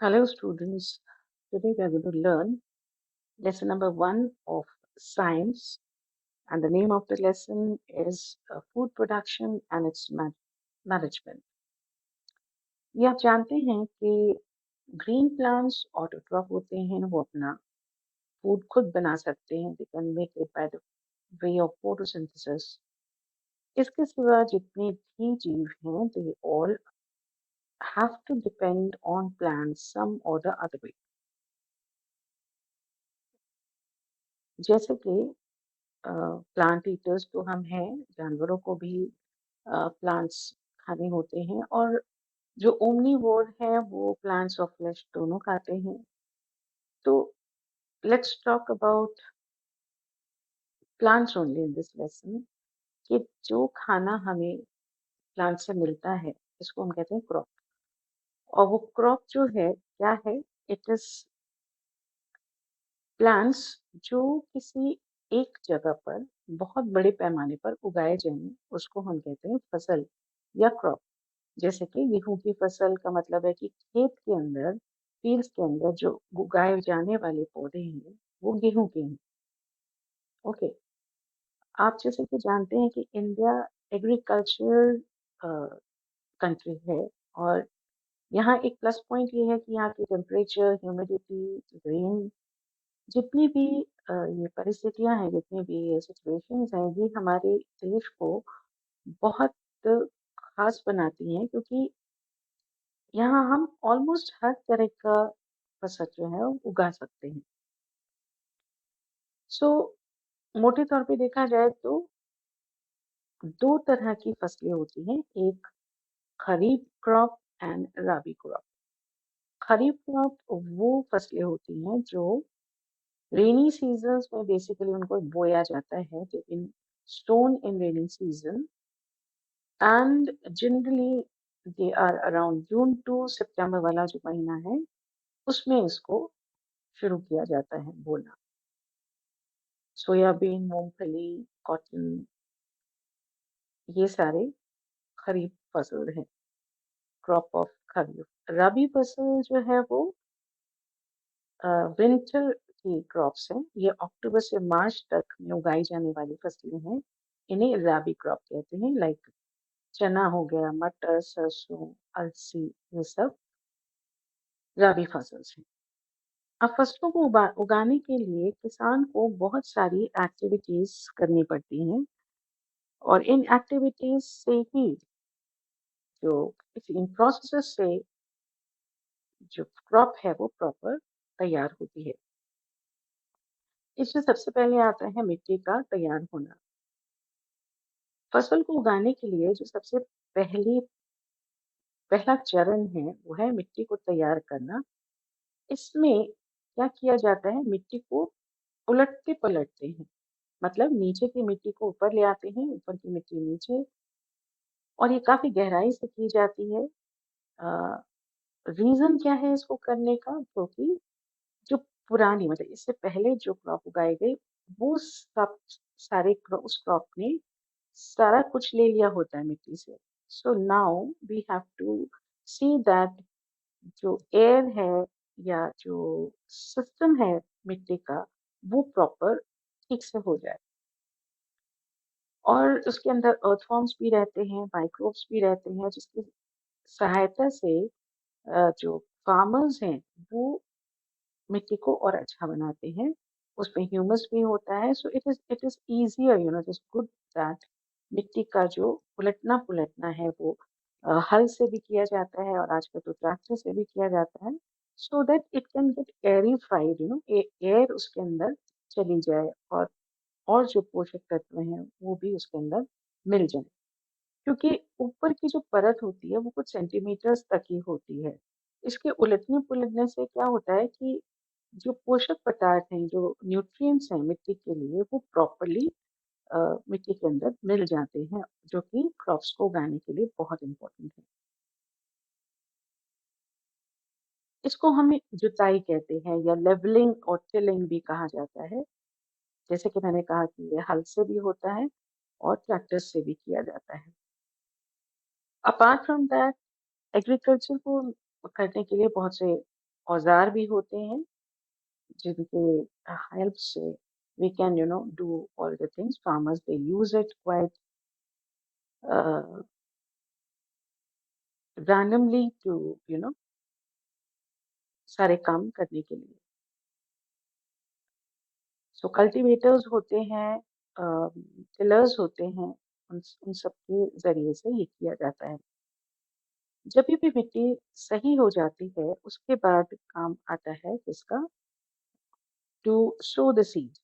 Hello, students. Today we are going to learn lesson number one of science, and the name of the lesson is food production and its management. ये आप जानते हैं कि green plants autotroph होते हैं, वो अपना food खुद बना सकते हैं. They can make it by the way of photosynthesis. इसके सिवा जितने भी जीव हैं, they all have to depend on plants some और द अदर वे. जैसे कि प्लांट ईटर्स तो हम हैं, जानवरों को भी प्लांट्स खाने होते हैं, और जो ओमनीवोर है वो प्लांट्स और फ्लेश दोनों खाते हैं. तो let's talk about plants only in this lesson, कि जो खाना हमें प्लांट से मिलता है इसको हम कहते हैं क्रॉप. और वो क्रॉप जो है क्या है? इट इज प्लांट्स जो किसी एक जगह पर बहुत बड़े पैमाने पर उगाए जाएं, उसको हम कहते हैं फसल या क्रॉप. जैसे कि गेहूं की फसल का मतलब है कि खेत के अंदर, फील्ड्स के अंदर जो उगाए जाने वाले पौधे हैं वो गेहूं के हैं. ओके. आप जैसे कि जानते हैं कि इंडिया एग्रीकल्चर कंट्री है, और यहाँ एक प्लस पॉइंट ये है कि यहाँ की टेम्परेचर, ह्यूमिडिटी, रेन, जितनी भी ये परिस्थितियां हैं, जितनी भी ये सिचुएशंस हैं, ये हमारे देश को बहुत खास बनाती हैं, क्योंकि यहाँ हम ऑलमोस्ट हर तरह का फसल जो है वो उगा सकते हैं. सो मोटे तौर पे देखा जाए तो दो तरह की फसलें होती हैं, एक kharif crop and rabi crop. Kharif crop वो फसलें होती हैं जो रेनी सीजन्स में बेसिकली उनको बोया जाता है, तो इन स्टोन in rainy season, and generally they are around June to सितंबर वाला जो महीना है उसमें इसको शुरू किया जाता है बोना. सोयाबीन, मूंगफली, कॉटन, ये सारे खरीफ फसल हैं, क्रॉप ऑफ खरीफ. रबी फसल जो है वो विंटर की क्रॉप्स हैं. ये अक्टूबर से मार्च तक में उगाई जाने वाली फसलें हैं. इन्हें रबी क्रॉप कहते हैं. लाइक चना हो गया, मटर, सरसों, अलसी, ये सब रबी फसल हैं. अब फसलों को उगाने के लिए किसान को बहुत सारी एक्टिविटीज करनी पड़ती हैं, और इन एक्टिविटीज से ही जो इन प्रोसेस से जो क्रॉप है वो प्रॉपर तैयार होती है. इसमें सबसे पहले आता है मिट्टी का तैयार होना. फसल को उगाने के लिए जो सबसे पहला चरण है वो है मिट्टी को तैयार करना. इसमें क्या किया जाता है? मिट्टी को उलटते पलटते हैं, मतलब नीचे की मिट्टी को ऊपर ले आते हैं, ऊपर की मिट्टी नीचे, और ये काफी गहराई से की जाती है. रीजन क्या है इसको करने का? क्योंकि जो पुरानी, मतलब इससे पहले जो क्रॉप उगाए गए, वो सब सारे उस क्रॉप ने सारा कुछ ले लिया होता है मिट्टी से. So now we have to see that जो एयर है या जो सिस्टम है मिट्टी का, वो प्रॉपर ठीक से हो जाए. और उसके अंदर अर्थवॉर्म्स भी रहते हैं, माइक्रोब्स भी रहते हैं, जिसकी सहायता से जो फार्मर्स हैं वो मिट्टी को और अच्छा बनाते हैं. उसमें ह्यूमस भी होता है. So it is easier, just good that मिट्टी का जो उलटना पुलटना है वो हल से भी किया जाता है, और आजकल तो ट्रैक्टर से भी किया जाता है, so that it can get aerified, air उसके अंदर चली जाए, और जो पोषक तत्व हैं वो भी उसके अंदर मिल जाए. क्योंकि ऊपर की जो परत होती है वो कुछ सेंटीमीटर्स तक ही होती है. इसके उलटने पुलटने से क्या होता है कि जो पोषक पदार्थ हैं, जो न्यूट्रिएंट्स हैं मिट्टी के लिए, वो प्रॉपरली मिट्टी के अंदर मिल जाते हैं, जो कि क्रॉप्स को उगाने के लिए बहुत इम्पोर्टेंट है. इसको हमें जुताई कहते हैं, या लेवलिंग और टिलिंग भी कहा जाता है. जैसे कि मैंने कहा कि ये हल से भी होता है और ट्रैक्टर से भी किया जाता है. अपार्ट फ्रॉम दैट, एग्रीकल्चर को करने के लिए बहुत से औज़ार भी होते हैं जिनके हेल्प से we can do all the things. Farmers, they use it quite uh, randomly to सारे काम करने के लिए। सो कल्टीवेटर्स होते हैं, टिलर्स होते हैं, उन सब के ज़रिए से ये किया जाता है। जब भी मिट्टी सही हो जाती है, उसके बाद काम आता है किसका? To sow the seed.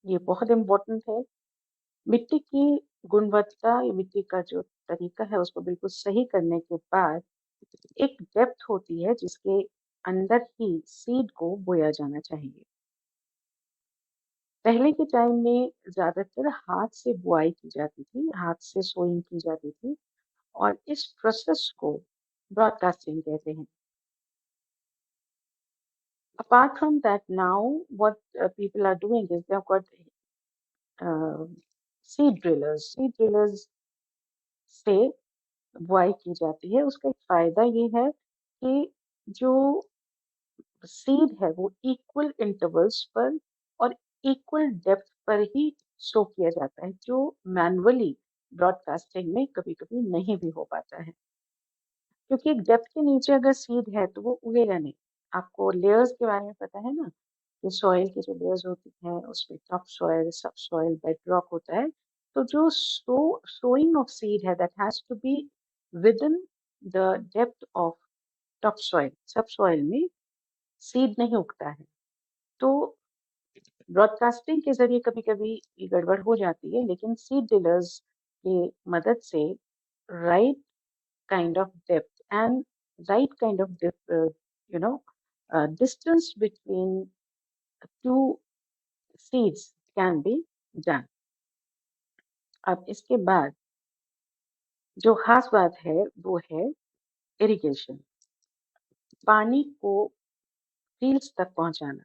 ये बहुत इम्पोर्टेंट है। मिट्टी की गुणवत्ता या मिट्टी का जो तरीका है उसको बिल्कुल सही करने के बाद एक डेप्थ होती है जिसके अंदर ही सीड को बोया जाना चाहिए। पहले के टाइम में ज़्यादातर हाथ से बुआई की जाती थी, हाथ से सोइंग की जाती थी और इस प्रोसेस को ब्रॉडकास्टिंग कहते हैं। Apart from that, now what people are doing is they've got uh, seed drillers. Seed drillers से बुआई की जाती है। उसका एक फ़ायदा ये है कि जो सीड है वो इक्वल इंटरवल्स पर और इक्वल डेप्थ पर ही सो किया जाता है, जो मैन्युअली ब्रॉडकास्टिंग में कभी-कभी नहीं भी हो पाता है। क्योंकि एक डेप्थ के नीचे अगर सीड है तो वो उगेगा नहीं। आपको लेयर्स के बारे में पता है ना? कि सॉइल की जो लेयर्स होती हैं उसमें topsoil, subsoil, bedrock होता है। तो जो सोइंग ऑफ सीड है that has to be within the depth of topsoil. Subsoil में सीड नहीं उगता है। तो ब्रॉडकास्टिंग के ज़रिए कभी-कभी ये गड़बड़ हो जाती है, लेकिन सीड डीलर्स की मदद से right kind of depth and right kind of you know distance between two seeds can be done. अब इसके बाद जो खास बात है वो है इरिगेशन। पानी को फील्ड्स तक पहुंचाना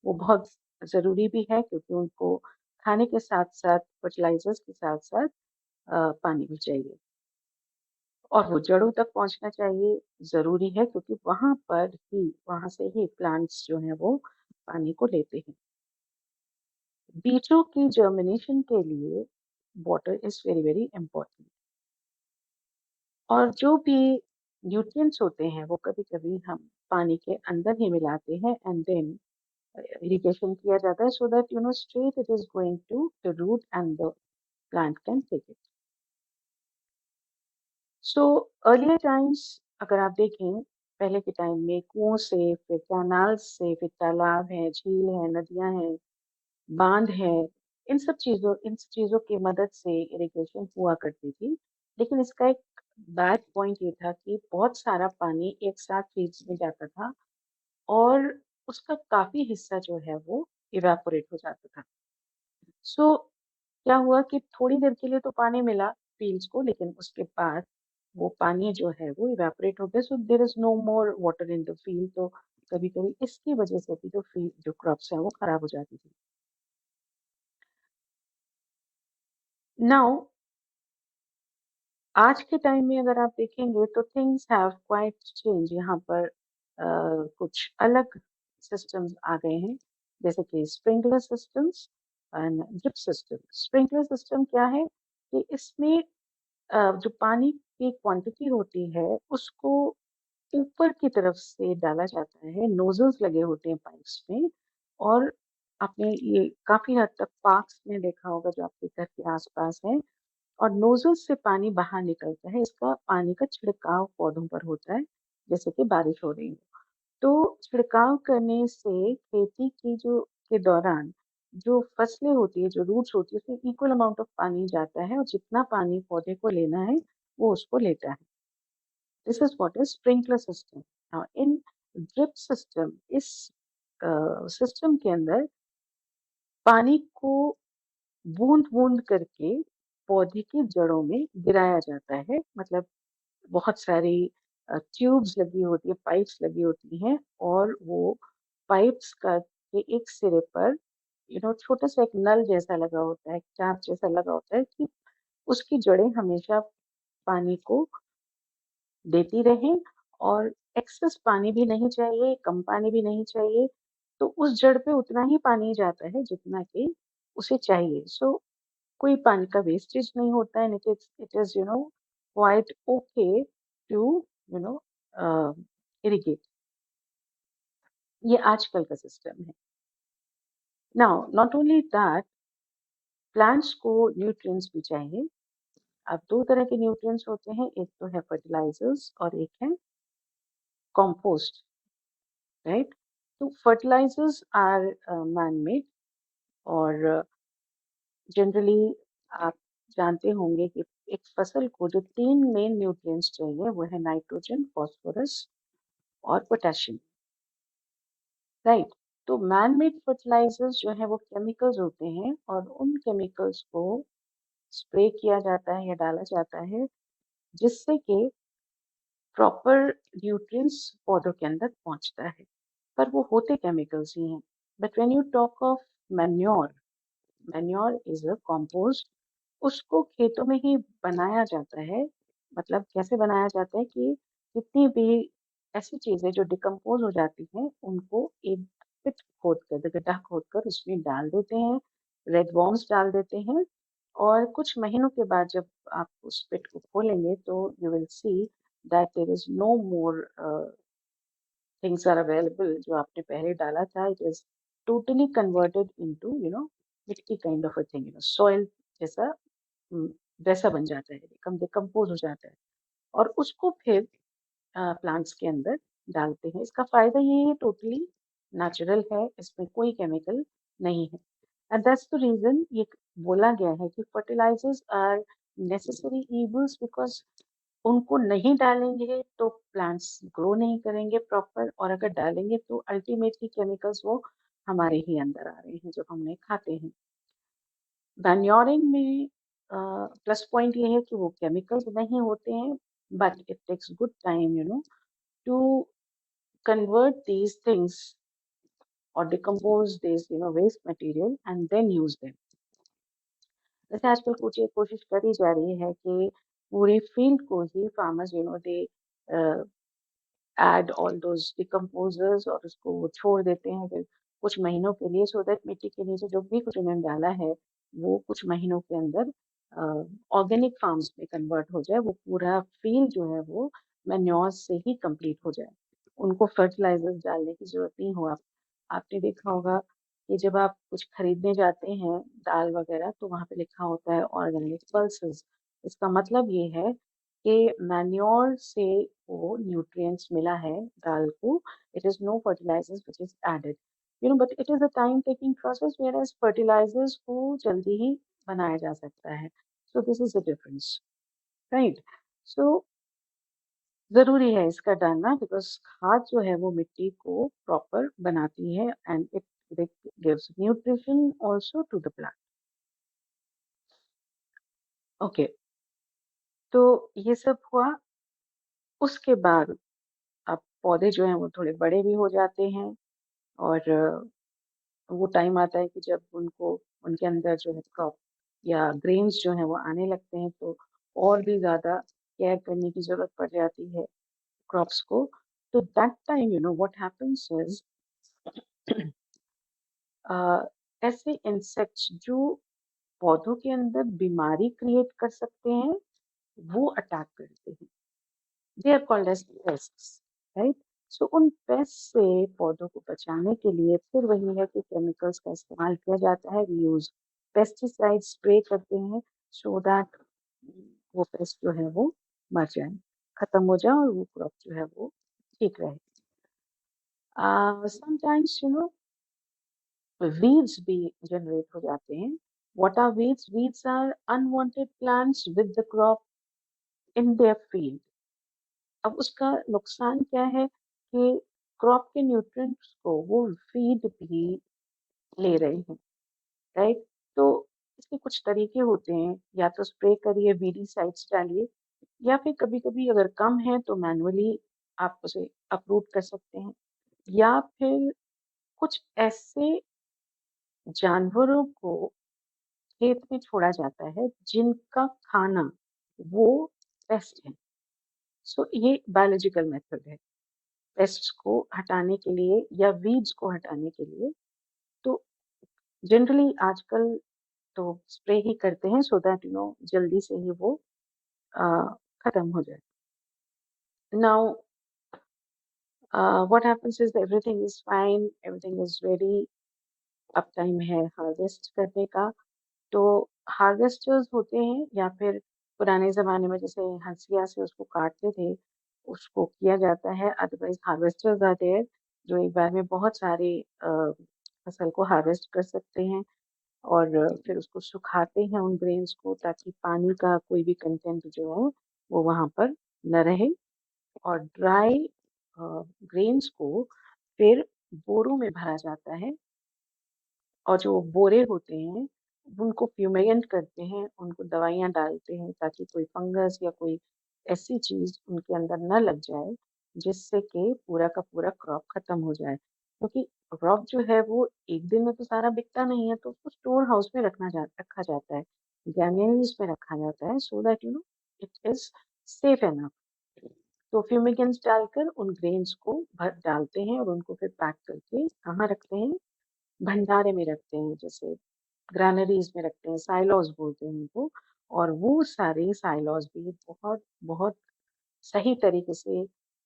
वो बहुत जरूरी भी है क्योंकि उनको खाने के साथ साथ फर्टिलाइजर्स के साथ साथ पानी भी चाहिए और वो जड़ों तक पहुंचना चाहिए, ज़रूरी है क्योंकि वहाँ से ही प्लांट्स जो हैं वो पानी को लेते हैं। बीजों की जर्मिनेशन के लिए water is very very important और जो भी न्यूट्रिएंट्स होते हैं वो कभी-कभी हम पानी के अंदर ही मिलाते हैं एंड देन इरिगेशन किया जाता है so that straight it is going to the root and the plant can take it. So earlier times अगर आप देखें पहले के टाइम में कुओं से फिर कैनाल्स से फिर तालाब है, झील है, नदियां हैं, बांध है, इन सब चीजों की मदद से इरिगेशन हुआ करती थी। लेकिन इसका एक बैड पॉइंट ये था कि बहुत सारा पानी एक साथ फील्ड्स में जाता था और उसका काफी हिस्सा जो है वो इवेपोरेट हो जाता था। सो क्या हुआ कि थोड़ी देर के लिए तो पानी मिला फील्ड्स को लेकिन उसके बाद वो पानी जो है वो इवेपोरेट हो गया, so there is no more water in the field. तो कभी कभी इसकी वजह से भी जो फील्ड जो क्रॉप्स है वो खराब हो जाती थी। नाउ आज के टाइम में अगर आप देखेंगे तो थिंग्स हैव क्वाइट चेंज। यहाँ पर कुछ अलग सिस्टम्स आ गए हैं जैसे कि sprinkler systems and drip system. Sprinkler system क्या है कि इसमें जो पानी की क्वांटिटी होती है उसको ऊपर की तरफ से डाला जाता है, नोजल्स लगे होते हैं पाइप्स में और आपने ये काफी हद तक पार्क्स में देखा होगा जो आपके घर के आसपास है और नोजल से पानी बाहर निकलता है। इसका पानी का छिड़काव पौधों पर होता है जैसे कि बारिश हो रही हो। तो छिड़काव करने से खेती की जो के दौरान जो फसलें होती है, जो रूट्स होती है, उसमें इक्वल अमाउंट ऑफ पानी जाता है और जितना पानी पौधे को लेना है वो उसको लेता है। This is what is sprinkler system. Now in drip system, इस सिस्टम के अंदर पानी को बूंद बूंद करके पौधे की जड़ों में गिराया जाता है। मतलब बहुत सारी ट्यूब्स लगी होती है, पाइप्स लगी होती हैं और वो पाइप्स का के एक सिरे पर छोटा सा एक नल जैसा लगा होता है, एक टैप जैसा लगा होता है कि उसकी जड़ें हमेशा पानी को देती रहें और एक्सेस पानी भी नहीं चाहिए, कम पानी भी नहीं चाहिए, तो उस जड़ पे उतना ही पानी जाता है जितना कि उसे चाहिए। सो कोई पानी का वेस्टेज नहीं होता है, and it is quite okay to you know irrigate. ये आजकल का सिस्टम है। Now not only that, plants को न्यूट्रिएंट्स भी चाहिए। अब दो तरह के न्यूट्रिएंट्स होते हैं, एक तो है फर्टिलाइजर्स और एक है कंपोस्ट, राइट? तो फर्टिलाइजर्स आर मैन मेड, और जनरली आप जानते होंगे कि एक फसल को जो तीन मेन न्यूट्रिएंट्स चाहिए वो है नाइट्रोजन, फास्फोरस और पोटेशियम, राइट? तो मैन मेड फर्टिलाइजर्स जो है वो केमिकल्स होते हैं, और उन केमिकल्स को स्प्रे किया जाता है या डाला जाता है जिससे कि प्रॉपर न्यूट्रिएंट्स पौधों के अंदर पहुंचता है, पर वो होते केमिकल्स ही हैं। But when you talk of manure, manure is a compost. उसको खेतों में ही बनाया जाता है। मतलब कैसे बनाया जाता है कि जितनी भी ऐसी चीजें जो डिकम्पोज हो जाती हैं उनको एक पिट खोद कर, गड्ढा खोद कर उसमें डाल देते हैं, रेड वॉर्म्स डाल देते हैं, और कुछ महीनों के बाद जब आप उस पिट को खोलेंगे तो you will see that there is no more things are available जो आपने पहले डाला था। It is totally converted into मिट्टी kind of a thing, soil जैसा, हम्म, वैसा बन जाता है, डिकम्पोज हो जाता है, और उसको फिर प्लांट्स के अंदर डालते हैं। इसका फायदा ये है, टोटली नेचुरल है, इसमें कोई केमिकल नहीं है। एंड दैट्स द रीजन ये बोला गया है कि fertilisers are necessary evils, because उनको नहीं डालेंगे तो प्लांट्स ग्रो नहीं करेंगे प्रॉपर, और अगर डालेंगे तो अल्टीमेटली केमिकल्स वो हमारे ही अंदर आ रहे हैं जो हमने खाते हैं। मैन्योरिंग में प्लस पॉइंट ये है कि वो केमिकल्स नहीं होते हैं, but it takes good time to convert these things or decompose this waste material and then use them. जैसे आजकल कुछ एक कोशिश करी जा रही है कि पूरी फील्ड को ही farmers they add all those decomposers, और उसको वो छोड़ देते हैं फिर कुछ महीनों के लिए, सो दैट मिट्टी के नीचे जो भी कुछ उन्होंने डाला है वो कुछ महीनों के अंदर ऑर्गेनिक फार्म्स में कन्वर्ट हो जाए, वो पूरा फील्ड जो है वो मैन्योर से ही कंप्लीट हो जाए, उनको फर्टिलाइजर्स डालने की जरूरत नहीं हो। आपने देखा होगा कि जब आप कुछ खरीदने जाते हैं दाल वगैरह, तो वहां पे लिखा होता है ऑर्गेनिक पल्सेस। इसका मतलब ये है कि मैन्योर से वो न्यूट्रिएंट्स मिला है दाल को। It is no fertilizers which is added, but it is a time taking process, where as fertilizers को जल्दी ही बनाया जा सकता है। So this is the difference, right? So जरूरी है इसका डालना, बिकॉज खाद जो है वो मिट्टी को प्रॉपर बनाती है, and it gives nutrition also to the plant. Okay, तो ये सब हुआ। उसके बाद अब पौधे जो हैं वो थोड़े बड़े भी हो जाते हैं, और वो टाइम आता है कि जब उनको, उनके अंदर जो है क्रॉप या ग्रेन्स जो है वो आने लगते हैं, तो और भी ज्यादा केयर करने की जरूरत पड़ जाती है क्रॉप्स को। तो that time what happens is ऐसे इंसेक्ट्स जो पौधों के अंदर बीमारी क्रिएट कर सकते हैं वो अटैक करते हैं। They are called as pests, right? So उन पेस्ट से पौधों को बचाने के लिए फिर वही है कि केमिकल्स का इस्तेमाल किया जाता है। वी यूज पेस्टिसाइड स्प्रे करते हैं सो दैट वो पेस्ट जो है वो मर जाए, खत्म हो जाए, और वो क्रॉप जो है वो ठीक रहे। समटाइम्स weeds भी जनरेट हो जाते हैं। What are weeds? Weeds are unwanted plants with the crop in their field. अब उसका नुकसान क्या है कि क्रॉप के न्यूट्रिएंट्स को वो फीड भी ले रहे हैं, राइट? तो इसके कुछ तरीके होते हैं, या तो स्प्रे करिए, वीडीसाइड्स डालिए, या फिर कभी-कभी अगर कम है तो मैनुअली आप उसे अप्रूव कर सकते हैं, या फिर कुछ ऐसे जानवरों को खेत में छोड़ा जाता है जिनका खाना वो पेस्ट है। सो ये बायोलॉजिकल मेथड है। पेस्ट्स को हटाने के लिए या वीड्स को हटाने के लिए। तो जनरली आजकल तो स्प्रे ही करते हैं सो दैट जल्दी से ही वो अ, खत्म हो जाए। Now what happens is everything is fine, everything is ready, अब टाइम है हार्वेस्ट करने का। तो हार्वेस्टर्स होते हैं या फिर पुराने ज़माने में जैसे हंसिया से उसको काटते थे, उसको किया जाता है। अदरवाइज़ हार्वेस्टर्स आर देयर जो एक बार में बहुत सारे फसल को हार्वेस्ट कर सकते हैं और फिर उसको सुखाते हैं उन ग्रेन्स को ताकि पानी का कोई भी कंटेंट जो है वो वहाँ पर न रहे। और ड्राई ग्रेन्स को फिर बोरों में भरा जाता है और जो बोरे होते हैं, उनको फ्यूमिगेंट करते हैं, उनको दवाइयाँ डालते हैं ताकि कोई फंगस या कोई ऐसी चीज़ उनके अंदर ना लग जाए, जिससे कि पूरा का पूरा क्रॉप खत्म हो जाए। क्योंकि क्रॉप जो है वो एक दिन में तो सारा बिकता नहीं है, तो उसको स्टोर हाउस में रखा जाता है, ग्रैन्युलर्स में रखा जाता है so that it is safe enough. तो फ्यूमिगेंट्स डालकर उन ग्रेन्स को भर डालते हैं और उनको फिर पैक करके कहाँ रखते हैं? भंडारे में रखते हैं, जैसे ग्रैनरीज में रखते हैं, साइलॉज बोलते हैं उनको। और वो सारे साइलॉज भी बहुत बहुत सही तरीके से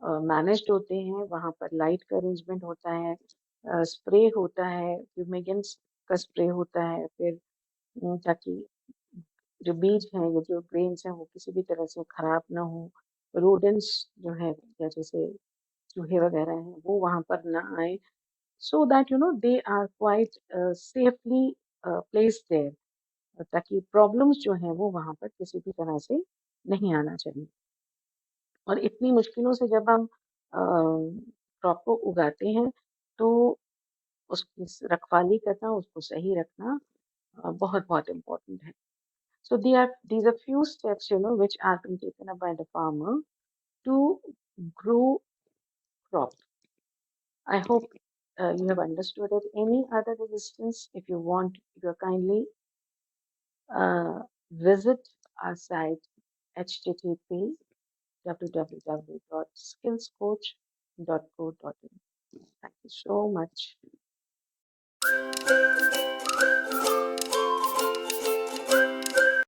मैनेज्ड होते हैं। वहाँ पर लाइट का अरेंजमेंट होता है, स्प्रे होता है, फ्यूमिगेंट्स का स्प्रे होता है, फिर ताकि जो बीज हैं या जो ग्रेन्स हैं वो किसी भी तरह से खराब ना हो। रोडेंट्स जो है या जैसे चूहे वगैरह हैं वो वहाँ पर ना आए, so that they are quite safely placed there, ताकि प्रॉब्लम्स जो हैं वो वहाँ पर किसी भी तरह से नहीं आना चाहिए। और इतनी मुश्किलों से जब हम क्रॉप को उगाते हैं तो उसकी रखवाली करना, उसको सही रखना बहुत बहुत इम्पोर्टेंट है। So these are few steps which are being taken up by the farmer to grow crop. I hope you have understood it. Any other resistance, if you want, you kindly visit our site http www.skillscoach.co.in. Thank you so much.